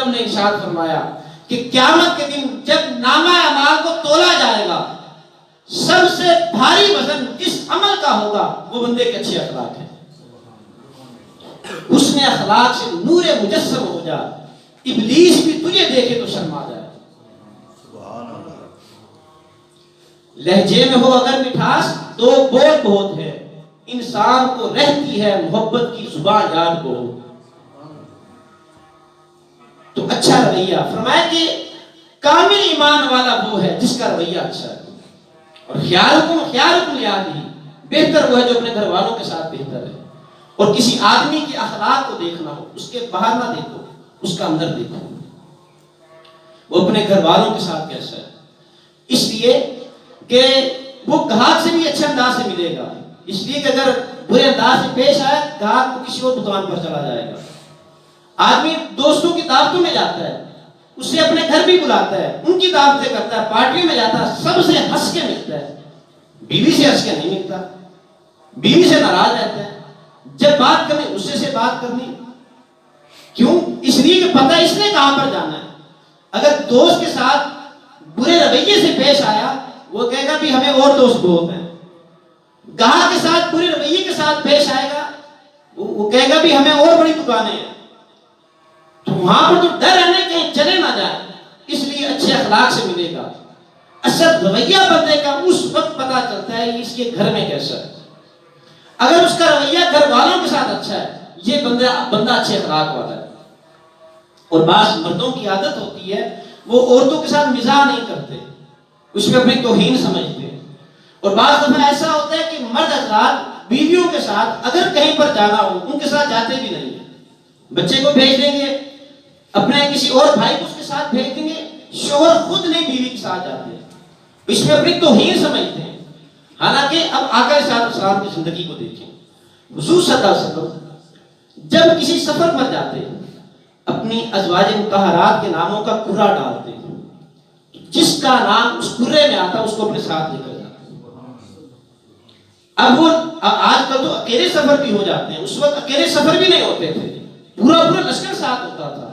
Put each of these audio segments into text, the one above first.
وسلم نے ارشاد فرمایا کہ قیامت کے دن جب نامہ اعمال کو تولا جائے گا، سب سے بھاری وزن جس عمل کا ہوگا وہ بندے کے اچھے اخلاق ہیں۔ حسن اخلاق سے نور مجسم ہو جا، ابلیس بھی تجھے دیکھے تو شرما جائے۔ لہجے میں ہو اگر مٹھاس تو بول بہت ہے، انسان کو رہتی ہے محبت کی زبان یاد بہت۔ تو اچھا رویہ، فرمایا کہ کامل ایمان والا وہ ہے جس کا رویہ اچھا ہے۔ اور خیالکم یاد ہی، بہتر وہ ہے جو اپنے گھر والوں کے ساتھ بہتر ہے۔ اور کسی آدمی کے اخلاق کو دیکھنا ہو، اس کے باہر نہ دیکھو، اس کا اندر دیکھو، وہ اپنے گھر والوں کے ساتھ کیسا ہے۔ اس لیے کہ وہ گاہک سے بھی اچھے انداز سے ملے گا، اس لیے کہ اگر برے انداز سے پیش آئے گاہک کو کسی اور دکان پر چلا جائے گا۔ آدمی دوستوں کی دعوتوں میں جاتا ہے، اسے اپنے گھر بھی بلاتا ہے، ان کی دعوتیں کرتا ہے، پارٹیوں میں جاتا ہے، سب سے ہنس کے ملتا ہے، بیوی سے ہنس کے نہیں ملتا، بیوی سے ناراض رہتا ہے، جب بات کرنی غصے سے بات کرنی۔ کیوں؟ اس لیے کہ پتہ اس نے کہاں پر جانا ہے۔ اگر دوست کے ساتھ برے رویے سے پیش آیا، وہ کہے گا بھی ہمیں اور دوست بہت ہیں۔ گاہک کے ساتھ برے رویے کے ساتھ پیش آئے گا، وہ کہے گا بھی ہمیں اور بڑی دکانیں ہیں۔ تو وہاں پر تو ڈر ہے نا کہیں چلے نہ جائے، اس لیے اچھے اخلاق سے ملے گا۔ اصل رویہ بندے کا اس وقت پتہ چلتا ہے اس کے گھر میں کیسا ہے۔ اگر اس کا رویہ گھر والوں کے ساتھ اچھا ہے، یہ بندہ اچھے اخلاق والا ہے۔ اور بعض مردوں کی عادت ہوتی ہے وہ عورتوں کے ساتھ مزاح نہیں کرتے، اس میں اپنی توہین سمجھتے ہیں۔ اور بعض دفعہ ایسا ہوتا ہے کہ مرد حضرات بیویوں کے ساتھ اگر کہیں پر جانا ہو ان کے ساتھ جاتے بھی نہیں ہیں، بچے کو بھیج دیں گے، اپنے کسی اور بھائی کو اس کے ساتھ بھیج دیں گے، شوہر خود نہیں بیوی کے ساتھ جاتے ہیں، اس میں اپنی توہین سمجھتے ہیں۔ حالانکہ اب آقا صلی اللہ علیہ وسلم کی زندگی کو دیکھیں، حضور صلی اللہ علیہ وسلم جب کسی سفر پر جاتے اپنی ازواج مطہرات کے ناموں کا کرہ ڈالتے، جس کا نام اس کرے میں آتا اس کو اپنے ساتھ لے کر جاتے۔ اب وہ آج کل تو اکیلے سفر بھی ہو جاتے ہیں، اس وقت اکیلے سفر بھی نہیں ہوتے تھے، پورا لشکر ساتھ ہوتا تھا۔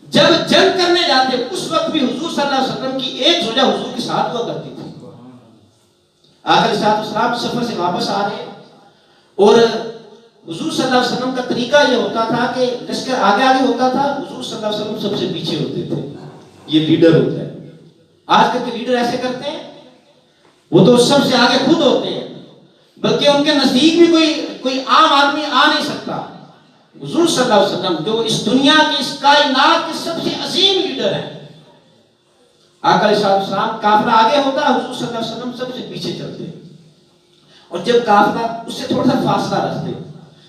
جب جنگ کرنے جاتے اس وقت بھی حضور صلی اللہ علیہ وسلم کی ایک زوجہ حضور کے ساتھ ہوا کرتی تھی۔ آخر صاحب سفر سے واپس آ رہے اور حضور صلی اللہ علیہ وسلم کا طریقہ یہ ہوتا تھا کہ لشکر آگے آگے ہوتا تھا، حضور صلی اللہ علیہ وسلم سب سے پیچھے ہوتے تھے۔ یہ لیڈر ہوتا ہے۔ آج کل کے لیڈر ایسے کرتے ہیں، وہ تو سب سے آگے خود ہوتے ہیں، بلکہ ان کے نزدیک بھی کوئی عام آدمی آ نہیں سکتا۔ حضور صلی اللہ علیہ وسلم جو اس دنیا کی اس کائنات کے سب سے عظیم لیڈر ہیں، آقا علیہ السلام قافلہ آگے ہوتا ہے، حضور صلی اللہ علیہ وسلم سب سے پیچھے چلتے، اور جب قافلہ اس سے تھوڑا سا فاصلہ رکھتے،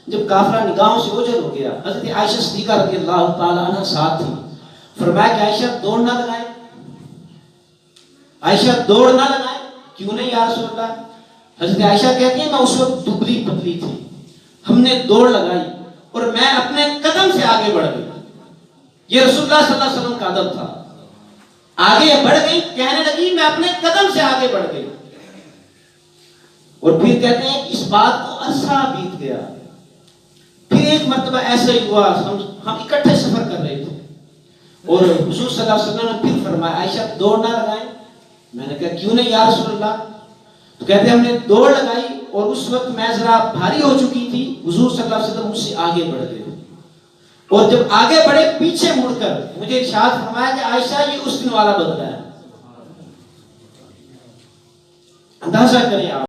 جب قافلہ نگاہوں سے اوجھل ہو گیا، حضرت عائشہ صدیقہ رضی اللہ تعالی عنہ ساتھ تھی، فرمایا کہ عائشہ دوڑ نہ لگائے، عائشہ دوڑ نہ لگائے۔ کیوں نہیں یا رسول اللہ؟ حضرت عائشہ کہتی ہیں میں اس وقت دبلی پتلی تھی، ہم نے دوڑ لگائی اور میں اپنے قدم سے آگے بڑھ گئی۔ یہ رسول اللہ صلی اللہ علیہ وسلم کا ادب تھا، آگے بڑھ گئی، کہنے لگی میں اپنے قدم سے آگے بڑھ گئی۔ اور پھر کہتے ہیں کہ اس بات کو عرصہ بیت گیا، پھر ایک مرتبہ ایسا ہی ہوا، ہم اکٹھے سفر کر رہے تھے اور حضور صلی اللہ علیہ وسلم نے پھر فرمایا عائشہ دوڑ نہ لگائیں۔ میں نے کہا کیوں نہیں یا رسول اللہ؟ تو کہتے ہیں ہم نے دوڑ لگائی اور اس وقت میں ذرا بھاری ہو چکی تھی، حضور صلی اللہ علیہ وسلم مجھ سے آگے بڑھ گئے، اور جب آگے بڑھے پیچھے مڑ کر مجھے ارشاد فرمایا کہ عائشہ یہ اس دن والا بدلہ ہے۔ اندازہ کریں آپ۔